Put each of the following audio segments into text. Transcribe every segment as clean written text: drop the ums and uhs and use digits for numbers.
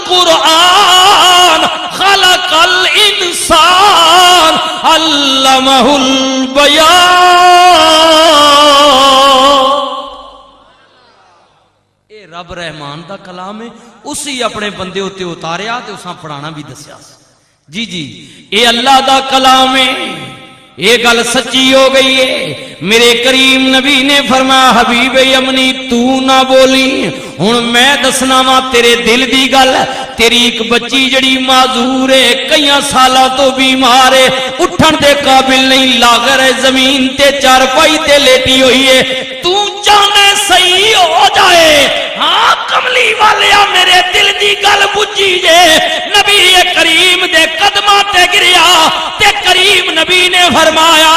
القرآن خلق الانسان علمہ البیان. اے رب رحمان دا کلام ہے، اسی اپنے بندے ہوتے اتاریا تے اساں پڑھانا بھی دسیا. جی جی اے اللہ دا کلام ہے، یہ گل سچی ہو گئی ہے. میرے کریم نبی نے فرمایا حبیب یمنی تو نہ بولی، ہن میں دسنا وا تیرے دل دی گل. تیری ایک بچی جڑی معذور ہے، کئی سالاں تو بیمار ہے، اٹھن دے قابل نہیں، لاغر ہے، زمین تے چارپائی تے لیٹی ہوئی ہے. تو چاہنے صحیح ہو جائے. ہاں کملی والیا میرے دل دی گل بجھی جے. نبی کریم دے قدماں تے گریا تے کریم نبی نے فرمایا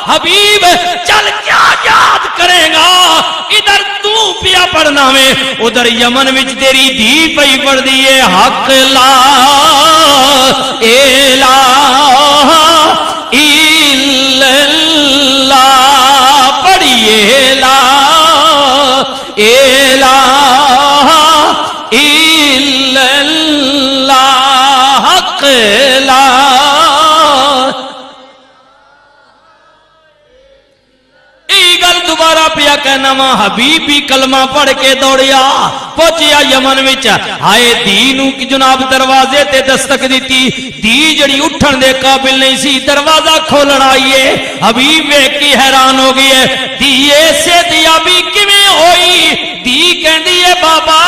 حبیب چل کیا یاد کرے گا، ادھر تو پیا پڑھنا میں، ادھر یمن وچ تیری دھی پئی پڑھ دیئے حق لا الہ الا اللہ پڑھیے لا الہ الا اللہ حق لا. دوبارہ پیا کہنا ماں حبیب بھی کلمہ پڑھ کے دوڑیا پہنچیا یمن وچ. ہائے دی نو کی جناب دروازے تے دستک دیتی، دی جڑی اٹھن دے قابل نہیں سی، دروازہ کھولن آئیے. حبیب ویکھ کے حیران ہو گئی ہے، دی ایسے دیا بھی کیویں ہوئی؟ دی کہندی ہے بابا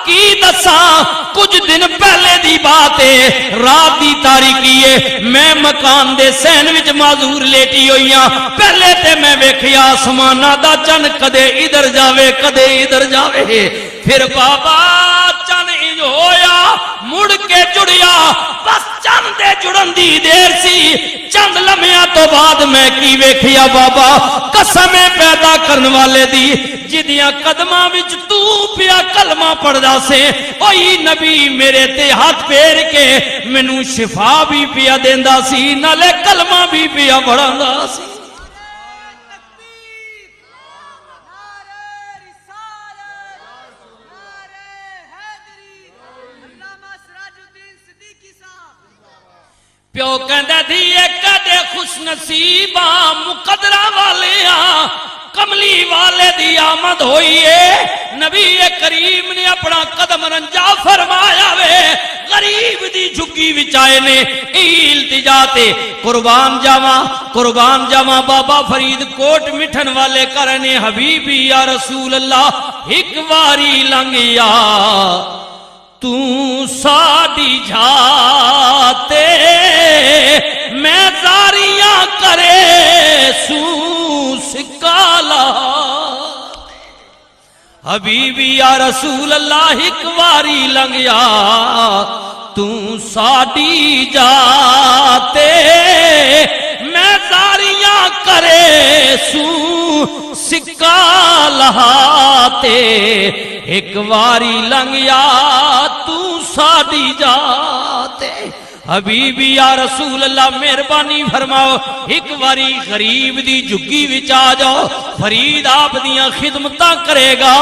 کی دساں، کچھ دن پہلے دی بات ہے، رات دی تاریکی ہے، میں مکان دے سین وچ معذور لیٹی ہوئی ہاں. پہلے تے میں ویکھیا آسماناں دا چن کدے ادھر جاوے کدے ادھر جاوے، پھر بابا چن انج ہویا مڑ کے جڑیا، بس چن دے جڑن دی دیر سی. چند لمحیاں تو بعد میں کی ویکھیا بابا قسم پیدا کرن والے دی جدیاں قدماں وچ تو پیا کلمہ پڑھدا سے، اوہی نبی میرے تے ہاتھ پھیر کے مینوں شفا بھی پیا دیندا سی، نالے کلمہ بھی پیا پڑھاندا سی. پیو کہندہ تھی کدے خوش نصیباں مقدرہ والے ہاں، کملی والے دی آمد ہوئی ہے. نبی کریم نے اپنا قدم رنجا فرمایا وے، غریب دی جھگی وچائے نے التجاتے قربان جاواں بابا فرید کوٹ مٹھن والے کرنے حبیبی یا رسول اللہ ایک واری لنگیا تو ساڑی جھاتے میں زاریاں کرے سو سکالا. حبیبی یا رسول اللہ ایک واری لنگیا تو ساڑی جاتے میں زاریاں کرے سو سکالہاتے. ایک واری لنگیا تو ساڑی جاتے. حبیبی یا رسول اللہ مہربانی فرماؤ ایک واری غریب دی جھگی وچ آ جاؤ. فرید آپ دیاں خدمتاں کرے گا،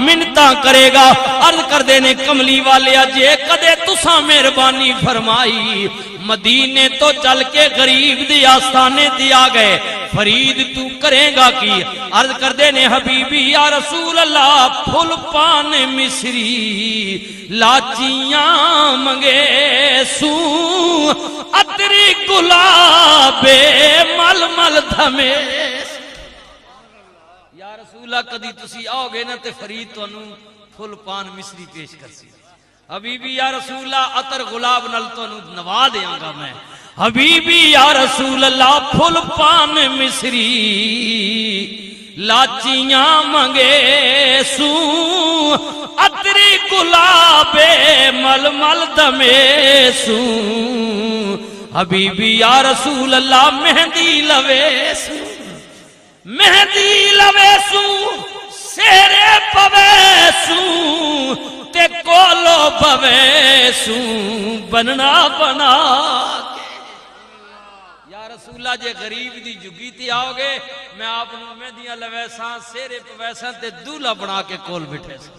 منتاں کرے گا. عرض کر دینے کملی والے جے کدے تساں مہربانی فرمائی مدینے تو چل کے غریب دی آستانے دیا گئے، فرید تو کرے گا کی؟ عرض کر دینے حبیبی یا رسول اللہ پھل پان مصری لاچیاں منگے سو عطری گلاب مل مل دھمے. یا رسول اللہ کدی تسی آؤ گے نا تے فرید تو انہوں پھل پان مصری پیش کر سی. حبیبی یا رسول اللہ عطر گلاب نل تو انہوں نوا دیاں گا میں. حبیبی یا رسول اللہ پھل پان مصری لاچیاں منگے سو عطری گلاب مل مل دمے سو. حبیبی یا رسول اللہ مہندی لوے سو، مہندی لوے سو سیرے پوے سو تے کولو پوے سو بننا بنا. رسول اللہ جے غریب دی جھگی تے آؤ گے میں آپ مہندیاں لویساں سیرے پویساں تے دولہ بنا کے کول بٹھے سا.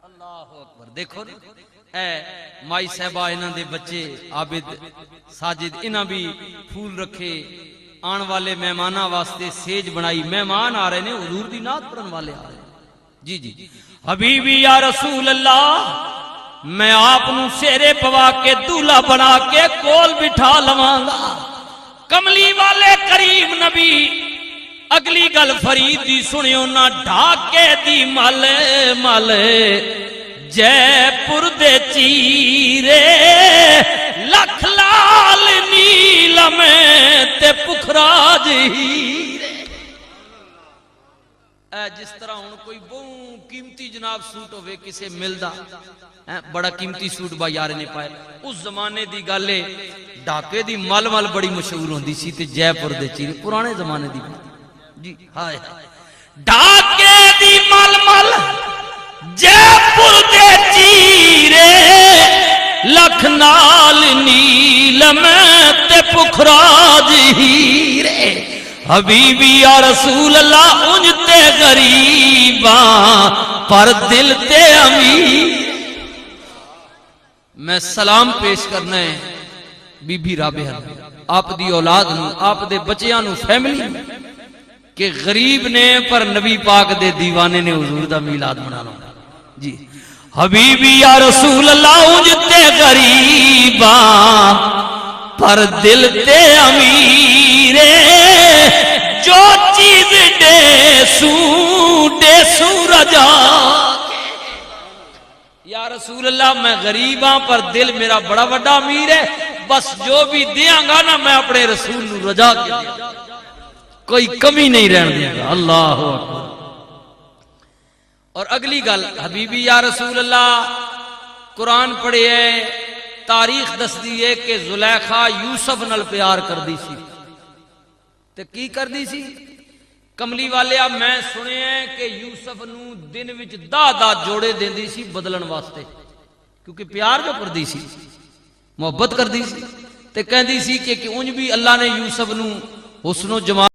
اللہ دیکھو اے مائی صاحبہ انہاں دے بچے عابد ساجد انہاں بھی پھول رکھے آن والے مہماناں واسطے سیج بنائی مہمان آ رہے نے حضور دی نعت پڑھن والے آ رہے جی جی حبیبی یا رسول اللہ میں آپ نو سیرے پوا کے دولہا بنا کے کول بٹھا لواں گا کملی والے کریم نبی اگلی گل فرید دی سنیو نہ ڈھاکے دی مل مل جے پور دے چیرے لکھ لال نیلم تے پکھراج ہیرے اے جس طرح ہن کوئی بہت قیمتی جناب سوٹ ہوئے کسے ملدا بڑا قیمتی سوٹ با یار نے پائے اس زمانے دی گل ہے ڈھاکے دی مل مل بڑی مشہور ہوندی سی تے جے پور دے چیرے پرانے زمانے دی جی ہائے ڈھاکے دی مل مل جے پور دے چیرے لکھ نال نیلم تے پکھراج ہیرے حبیبی یا رسول اللہ انج تے غریباں پر دل تے امیر میں سلام پیش کرنا ہے بی بی رابعہ آپ دی اولاد نو آپ دے بچیاں نو فیملی کہ غریب نے پر نبی پاک دے دیوانے نے حضور دا میلاد منانا جی حبیبی یا رسول اللہ انج تے غریباں پر دل تے امیرے جو چیز دے سو رجا یا رسول اللہ میں غریباں پر دل میرا بڑا بڑا امیر ہے بس جو بھی دیاں گا نا میں اپنے رسول نو رجا کے دیا کوئی کمی نہیں رہن دیا گا اللہ اکبر اور اگلی گل حبیبی یا رسول اللہ قرآن پڑھے ہے تاریخ دس دی ہے کہ زلیخا یوسف نال پیار کر دی سی تے کی کر دی سی کملی والے اب میں سنے ہیں کہ یوسف نو دن وچ دا جوڑے دیندی سی بدلن واسطے کیونکہ پیار جو کر دی سی محبت کر دی سی تے کہندی سی کہ انج بھی اللہ نے یوسف نو حسن و جمال